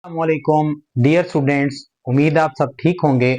अस्सलामुअलैकुम dear students, उम्मीद आप सब ठीक होंगे।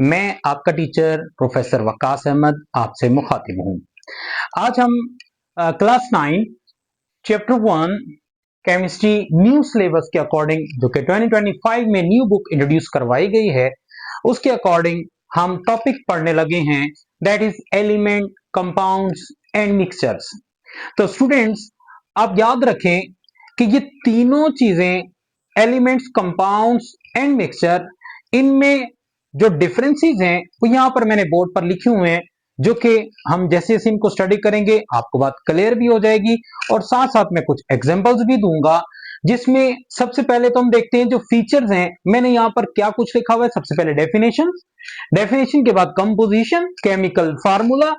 मैं आपका टीचर प्रोफेसर वकास अहमद आपसे मुखातिब हूँ। आज हम class 9 chapter 1 chemistry new syllabus के अकॉर्डिंग, जो कि 2025 में न्यू बुक इंट्रोड्यूस करवाई गई है, उसके अकॉर्डिंग हम टॉपिक पढ़ने लगे हैं, that is element, compounds and mixtures. तो स्टूडेंट्स, आप याद रखें कि ये तीनों चीजें, एलिमेंट्स, कंपाउंड्स एंड मिक्सचर, इनमें जो डिफरेंसेस हैं वो यहां पर मैंने बोर्ड पर लिखे हुए हैं, जो कि हम जैसे जैसे इनको स्टडी करेंगे आपको बात क्लियर भी हो जाएगी। और साथ साथ मैं कुछ एग्जांपल्स भी दूंगा, जिसमें सबसे पहले तो हम देखते हैं जो फीचर्स हैं। मैंने यहां पर क्या कुछ लिखा हुआ है, सबसे पहले डेफिनेशन, डेफिनेशन के बाद composition, chemical formula,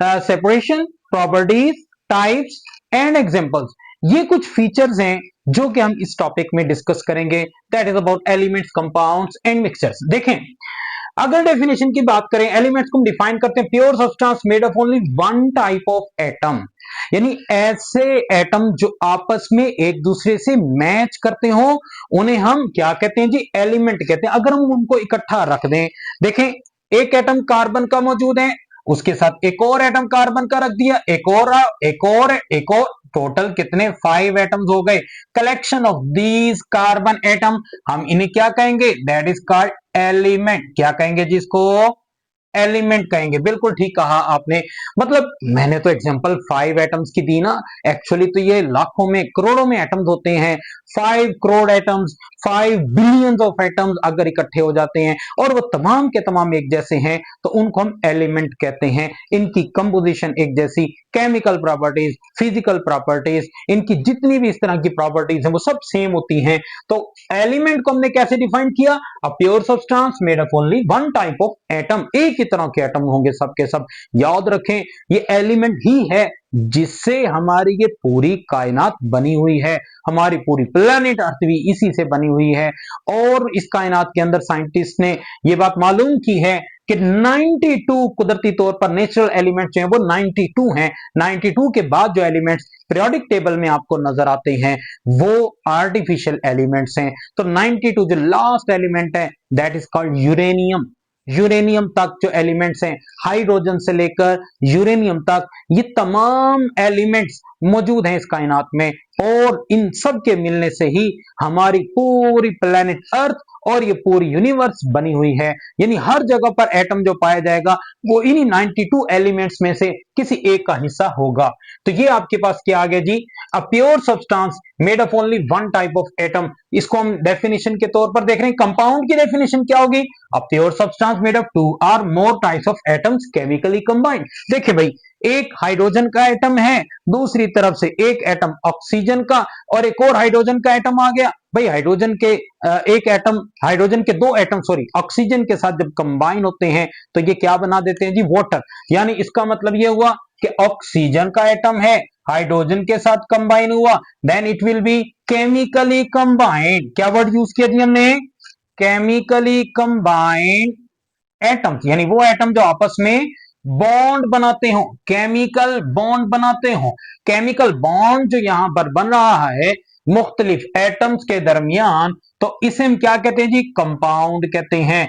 separation, properties, types and examples. ये कुछ फीचर्स हैं जो कि हम इस टॉपिक में डिस्कस करेंगे, that is about elements, compounds and mixtures. देखें, अगर डेफिनेशन की बात करें, एलिमेंट्स को हम डिफाइन करते हैं, pure substance made of only one type of atom, यानी ऐसे एटम जो आपस में एक दूसरे से मैच करते हो, उन्हें हम क्या कहते हैं जी, एलिमेंट कहते हैं। अगर हम उनको इकट्ठा रख दें, देखें, एक एटम कार्बन का मौजूद है, उसके साथ एक और एटम कार्बन का रख दिया, एक और, टोटल कितने, 5 एटम्स हो गए। Collection of these carbon atom, हम इन्हें क्या कहेंगे, दैट इज कॉल्ड एलिमेंट। क्या कहेंगे जिसको, एलिमेंट कहेंगे। बिल्कुल ठीक कहा आपने। मतलब मैंने तो एग्जांपल 5 एटम्स की दी ना, एक्चुअली तो ये लाखों में, करोड़ों में एटम्स होते हैं। 5 crore atoms, 5 billions of atoms अगर इकट्ठे हो जाते हैं और वो तमाम के तमाम एक जैसे हैं, तो उनको हम एलिमेंट कहते हैं। इनकी कंपोजिशन एक जैसी, केमिकल प्रॉपर्टीज, फिजिकल प्रॉपर्टीज, इनकी जितनी भी इस तरह की प्रॉपर्टीज हैं वो सब सेम होती हैं। तो एलिमेंट को हमने कैसे डिफाइन किया, अ pure substance made of only one type of atom, एक ही तरह के एटम होंगे सब के सब। याद रखें, ये एलिमेंट ही है जिससे हमारी ये पूरी कायनात बनी हुई है, हमारी पूरी प्लेनेट अर्थ भी इसी से बनी हुई है। और इस कायनात के अंदर साइंटिस्ट ने ये बात मालूम की है कि 92 कुदरती तौर पर नेचुरल एलिमेंट्स हैं, वो 92 हैं। 92 के बाद जो एलिमेंट्स पीरियोडिक टेबल में आपको नजर आते हैं वो आर्टिफिशियल एलिमेंट्स हैं। तो 92 जो लास्ट एलिमेंट है, that is called uranium. Uranium तक जो एलिमेंट्स हैं, हाइड्रोजन से लेकर यूरेनियम तक, ये तमाम एलिमेंट्स मौजूद हैं इस कायनात में। और इन सब के मिलने से ही हमारी पूरी प्लेनेट अर्थ और ये पूरी यूनिवर्स बनी हुई है। यानी हर जगह पर एटम जो पाया जाएगा वो इन्हीं 92 एलिमेंट्स में से किसी एक का हिस्सा होगा। तो ये आपके पास क्या आ गया जी, a pure substance made of only one type of atom. इसको हम डेफिनेशन के तौर पर देख रहे हैं। कंपाउंड की डेफिनेशन क्या होगी, अ प्योर सब्सटेंस मेड ऑफ 2 और more types of atoms chemically combined. देखिए भाई, एक हाइड्रोजन का एटम है, दूसरी तरफ से एक एटम ऑक्सीजन का और एक और हाइड्रोजन का एटम आ गया। भाई हाइड्रोजन के एक एटम, हाइड्रोजन के दो एटम सॉरी ऑक्सीजन के साथ जब कंबाइन होते हैं तो ये क्या बना देते हैं जी, वाटर। यानी इसका मतलब ये हुआ कि ऑक्सीजन का एटम है, हाइड्रोजन के साथ कंबाइन हुआ, then it will be chemically combined. क्या वर्ड यूज किया जी हमने, केमिकली कंबाइंड एटम्स, यानी वो एटम जो आपस में बॉन्ड बनाते हो, केमिकल बॉन्ड बनाते हो। केमिकल बॉन्ड जो यहां पर बन रहा है मुख्तलिफ एटम्स के दरमियान, तो इसे हम क्या कहते हैं जी, कंपाउंड कहते हैं।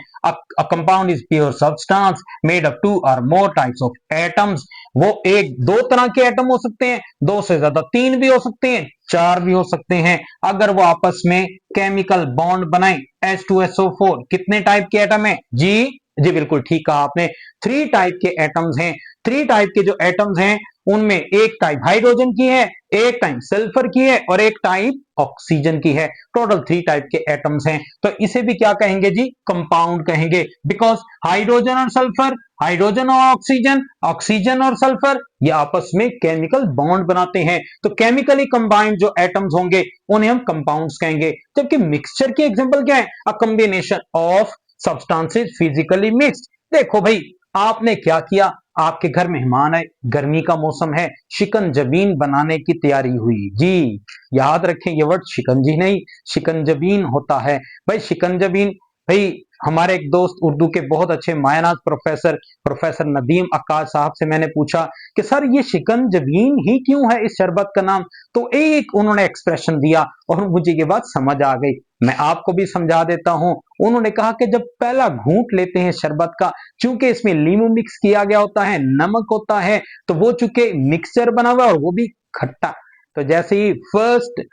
Compound is pure substance made of 2 और मोर टाइप्स ऑफ एटम्स। वो एक दो तरह के एटम हो सकते हैं, दो से ज्यादा, तीन भी हो सकते हैं, चार भी हो सकते हैं, अगर वो आपस में केमिकल बॉन्ड बनाए। H2SO4 कितने टाइप के एटम है जी, जी बिल्कुल ठीक कहा आपने, 3 टाइप के एटम्स हैं। 3 टाइप के जो एटम्स हैं उनमें एक टाइप हाइड्रोजन की है, एक टाइप सल्फर की है और एक टाइप ऑक्सीजन की है। टोटल 3 टाइप के एटम्स हैं। तो इसे भी क्या कहेंगे जी, कंपाउंड कहेंगे, बिकॉज हाइड्रोजन और सल्फर, हाइड्रोजन और ऑक्सीजन, ऑक्सीजन और सल्फर, ये आपस में केमिकल बॉन्ड बनाते हैं। तो केमिकली कंबाइंड जो एटम्स होंगे उन्हें हम कंपाउंड्स कहेंगे। जबकि मिक्सचर की एग्जांपल क्या है, a combination of substances physically mixed. देखो भाई, आपने क्या किया, आपके घर मेहमान आए, गर्मी का मौसम है, शिकंजबीन बनाने की तैयारी हुई जी। याद रखें ये वर्ड शिकंजी नहीं, शिकंजबीन होता है। भाई शिकंजबीन, भाई हमारे एक दोस्त उर्दू के बहुत अच्छे मायनाज प्रोफेसर नदीम अक्काज साहब से मैंने पूछा कि सर ये शिकंजबीन ही क्यों है इस शरबत का नाम, तो एक उन्होंने एक्सप्रेशन दिया और मुझे ये बात समझ आ गई। मैं आपको भी समझा देता हूं। उन्होंने कहा कि जब पहला घूंट लेते हैं शरबत का, चूंकि इसमें लीमू मिक्स किया गया होता है, नमक होता है, तो वो चूंकि मिक्सचर बना हुआ है और वो भी खट्टा, तो जैसे ही फर्स्ट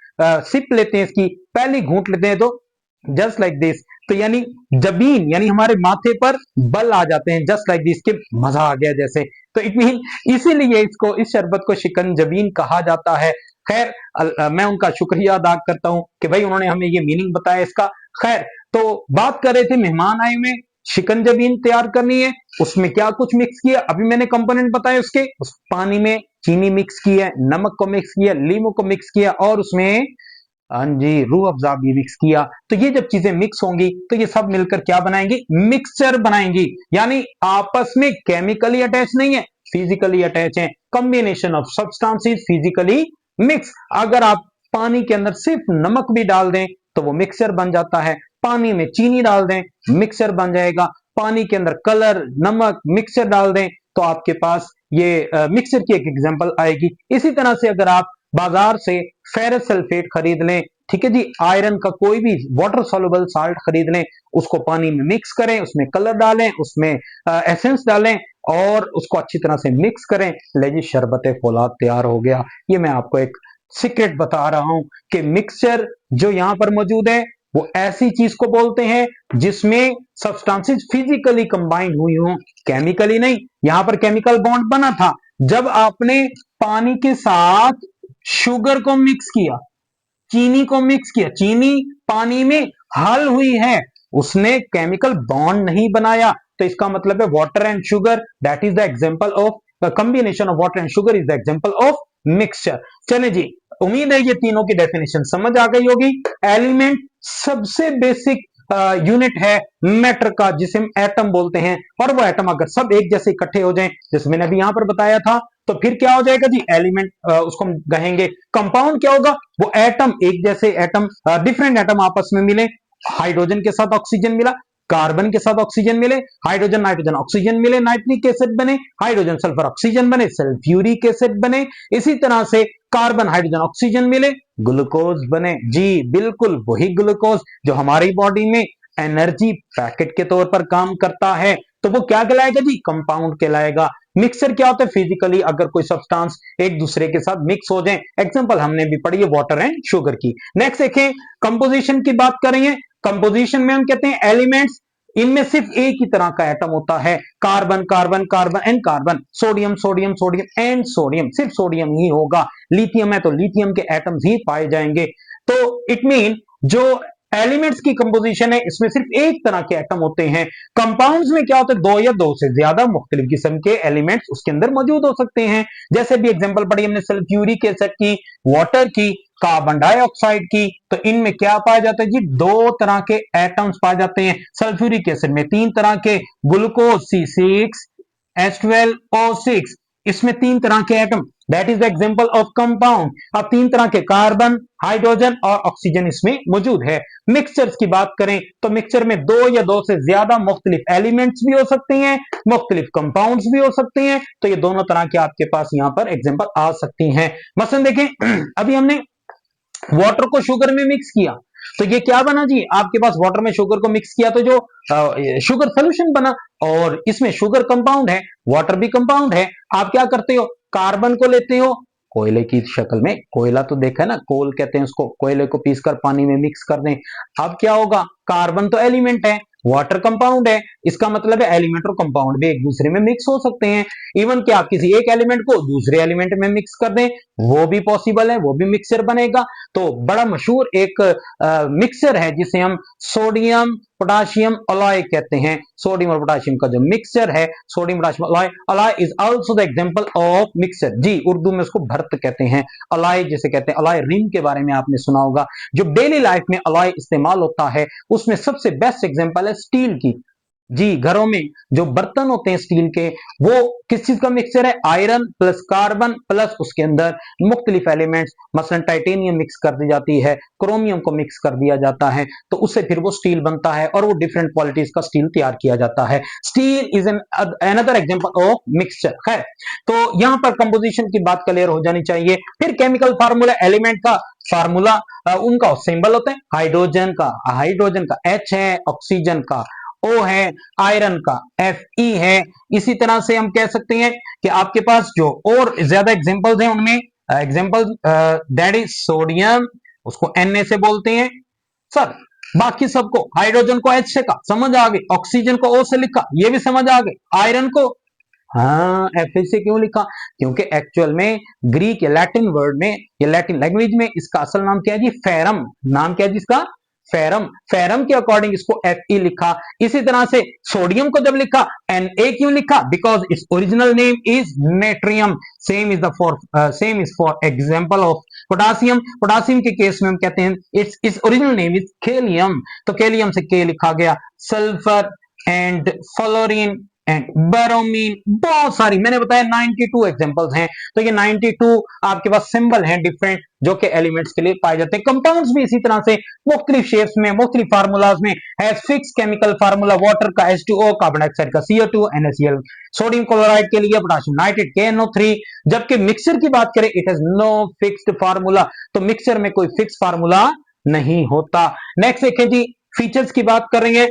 सिप लेते हैं, इसकी पहली घूंट लेते हैं, तो जस्ट लाइक दिस, तो यानी जबीन यानी हमारे माथे पर बल आ जाते हैं, जस्ट लाइक दिस के मजा आ गया जैसे। तो इट मीन इसीलिए इसको, इस शरबत को शिकंजबीन कहा जाता है। खैर, मैं उनका शुक्रिया अदा करता हूं कि भाई उन्होंने हमें ये मीनिंग बताया इसका। खैर, तो बात कर रहे थे मेहमान आए हुए, शिकंजबीन तैयार करनी है, उसमें क्या कुछ मिक्स किया, अभी मैंने कंपोनेंट बताए उसके। उस पानी में चीनी मिक्स की है, नमक को मिक्स किया, लीमू को मिक्स किया और उसमें, हाँ जी, रूह अफ़ज़ा भी मिक्स किया। तो ये जब चीजें मिक्स होंगी तो ये सब मिलकर क्या बनाएंगी, मिक्सचर बनाएंगी। यानी आपस में केमिकली अटैच नहीं है, फिजिकली अटैच है। Combination of substances physically mix. अगर आप पानी के अंदर सिर्फ नमक भी डाल दें तो वो मिक्सचर बन जाता है, पानी में चीनी डाल दें मिक्सचर बन जाएगा, पानी के अंदर कलर, नमक, मिक्सचर डाल दें तो आपके पास ये मिक्सचर की एक एग्जांपल आएगी। इसी तरह से अगर आप बाजार से फेरस सल्फेट खरीद लें, ठीक है जी, आयरन का कोई भी वाटर सोलुबल साल्ट खरीद लें, उसको पानी में मिक्स करें, उसमें कलर डालें, उसमें एसेंस डालें और उसको अच्छी तरह से मिक्स करें, ले जी शरबत फौलाद तैयार हो गया। ये मैं आपको एक सीक्रेट बता रहा हूं कि मिक्सचर जो यहां पर मौजूद है वो ऐसी चीज को बोलते हैं जिसमें सब्सटेंसेस फिजिकली कंबाइन हुई हो, केमिकली नहीं। यहां पर केमिकल बॉन्ड बना था जब आपने पानी के साथ शुगर को मिक्स किया, चीनी को मिक्स किया, चीनी पानी में हल हुई है, उसने केमिकल बॉन्ड नहीं बनाया। तो इसका मतलब है water and sugar, that is the example of combination of water and sugar is the example of mixture. चले जी, उम्मीद है ये तीनों की डेफिनेशन समझ आ गई होगी। एलिमेंट सबसे बेसिक यूनिट है मैटर का, जिसे हम एटम बोलते हैं, और वो एटम अगर सब एक जैसे इकट्ठे हो जाएं, जैसे मैंने अभी यहां पर बताया था, तो फिर क्या हो जाएगा जी, एलिमेंट उसको हम कहेंगे। कंपाउंड क्या होगा, वो एटम, एक जैसे एटम, डिफरेंट एटम आपस में मिले, हाइड्रोजन के साथ ऑक्सीजन मिला, कार्बन के साथ ऑक्सीजन मिले, हाइड्रोजन नाइट्रोजन ऑक्सीजन मिले, नाइट्रिक एसिड बने, हाइड्रोजन सल्फर ऑक्सीजन बने, सल्फ्यूरिक एसिड बने। इसी तरह से कार्बन हाइड्रोजन ऑक्सीजन मिले, ग्लूकोज बने। जी बिल्कुल, वही ग्लूकोज जो हमारी बॉडी में एनर्जी पैकेट के तौर पर काम करता है, तो वो क्या कहलाएगा जी, कंपाउंड कहलाएगा। मिक्सर क्या होता है, फिजिकली अगर कोई सब्सटेंस एक दूसरे के साथ मिक्स हो जाए, एग्जांपल हमने भी पढ़ी है वाटर एंड शुगर की। नेक्स्ट देखें, कंपोजिशन की बात करेंगे। कंपोजिशन में हम कहते हैं एलिमेंट्स, इनमें सिर्फ एक ही तरह का एटम होता है, carbon carbon carbon and carbon, sodium sodium sodium and sodium, सिर्फ सोडियम ही होगा। लिथियम है तो लिथियम के एटम्स ही पाए जाएंगे। तो इट मीन जो एलिमेंट्स की कंपोजिशन है, इसमें सिर्फ एक तरह के एटम होते हैं। कंपाउंड्स में क्या होता है, दो या दो से ज्यादा मुख्तलिफ किस्म के एलिमेंट्स उसके अंदर मौजूद हो सकते हैं। जैसे भी एग्जांपल पढ़ी हमने सल्फ्यूरिक एसिड की, वाटर की, कार्बन डाइऑक्साइड की, तो इनमें क्या पाया जाता है जी, दो तरह के एटम्स पाए जाते हैं। सल्फ्यूरिक एसिड में तीन तरह के, ग्लूकोज C6H12O6, इसमें तीन तरह के atom, that is the example of compound. अब तीन तरह के कार्बन, हाइड्रोजन और ऑक्सीजन इसमें मौजूद है। मिक्सचर्स की बात करें तो मिक्सचर में दो या दो से ज्यादा मुख्तलिफ एलिमेंट्स भी हो सकते हैं, मुख्तलिफ कंपाउंड्स भी हो सकते हैं। तो ये दोनों तरह के आपके पास यहां पर एग्जांपल आ सकती हैं। मसलन देखें, अभी हमने वाटर को शुगर में मिक्स किया, तो ये क्या बना जी, आपके पास वाटर में शुगर को मिक्स किया तो जो शुगर सोल्यूशन बना, और इसमें शुगर कंपाउंड है, वाटर भी कंपाउंड है। आप क्या करते हो, कार्बन को लेते हो कोयले की शक्ल में, कोयला तो देखा है ना, कोल कहते हैं उसको, कोयले को पीसकर पानी में मिक्स कर दें। अब क्या होगा, कार्बन तो एलिमेंट है, वाटर कंपाउंड है, इसका मतलब है एलिमेंट और कंपाउंड भी एक दूसरे में मिक्स हो सकते हैं। इवन कि आप किसी एक एलिमेंट को दूसरे एलिमेंट में मिक्स कर दें, वो भी पॉसिबल है, वो भी मिक्सचर बनेगा। तो बड़ा मशहूर एक मिक्सचर है जिसे हम सोडियम पोटाशियम अलॉय कहते हैं। सोडियम और पोटाशियम का जो मिक्सचर है, sodium potassium alloy, alloy is also the example of mixture. जी उर्दू में उसको भर्त कहते हैं, अलॉय जिसे कहते हैं, अलॉय रिंग के बारे में आपने सुना होगा। जो डेली लाइफ में अलॉय इस्तेमाल होता है उसमें सबसे बेस्ट एग्जांपल है स्टील की। जी, घरों में जो बर्तन होते हैं स्टील के, वो किस चीज का मिक्सचर है? आयरन प्लस कार्बन प्लस उसके अंदर मुख्तलिफ एलिमेंट्स, मसलन टाइटेनियम मिक्स कर दी जाती है, क्रोमियम को मिक्स कर दिया जाता है, तो उससे फिर वो स्टील बनता है और वो डिफरेंट क्वालिटीज का स्टील तैयार किया जाता है। Steel is an another example of mixture है। तो यहां पर कंपोजिशन की बात क्लियर हो जानी चाहिए। फिर केमिकल फार्मूला, एलिमेंट का फार्मूला, उनका सिंबल होता है। हाइड्रोजन का H है, ऑक्सीजन का O है, आयरन का Fe है। इसी तरह से हम कह सकते हैं कि आपके पास जो और ज्यादा एग्जांपल्स हैं, उनमें एग्जांपल दैट इज सोडियम, उसको Na से बोलते हैं सर। बाकी सबको, हाइड्रोजन को H से कहा, समझ आ गई। ऑक्सीजन को O से लिखा, ये भी समझ आ गई। आयरन को हाँ Fe से क्यों लिखा? क्योंकि एक्चुअल में ग्रीक या लैटिन वर्ड में या लैटिन लैंग्वेज में इसका असल नाम क्या है जी? फेरम। नाम क्या है जिसका? फेरम। फेरम के अकॉर्डिंग इसको Fe लिखा। इसी तरह से सोडियम को जब लिखा, Na क्यों लिखा? Because its original name is natrium. Same is for example of potassium. Potassium के केस में हम कहते हैं इट्स ओरिजिनल नेम इज केलियम, तो केलियम से के लिखा गया। Sulphur and fluorine and bromine, बहुत सारी, मैंने बताया 92 एग्जांपल्स हैं। तो ये 92 आपके पास सिंबल हैं डिफरेंट, जो कि एलिमेंट्स के लिए पाए जाते हैं। कंपाउंड्स भी इसी तरह से मुख्तलिफ शेप्स में, मुख्तलिफ फार्मूलाज में है। फिक्स केमिकल फार्मूला वाटर का H2O, कार्बन डाइऑक्साइड का CO2, NaCl, सोडियम क्लोराइड के लिए पोटेशियम नाइट्रेट KNO3। जबकि मिक्सचर की बात करें, it has no fixed formula, तो मिक्सचर में कोई फिक्स फार्मूला नहीं होता। नेक्स्ट देखें जी, फीचर्स की बात करेंगे।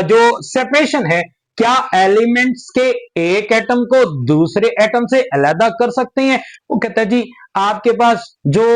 जो सेपरेशन है, क्या एलिमेंट्स के एक एटम को दूसरे एटम से अलग कर सकते हैं? वो कहता है जी, आपके पास जो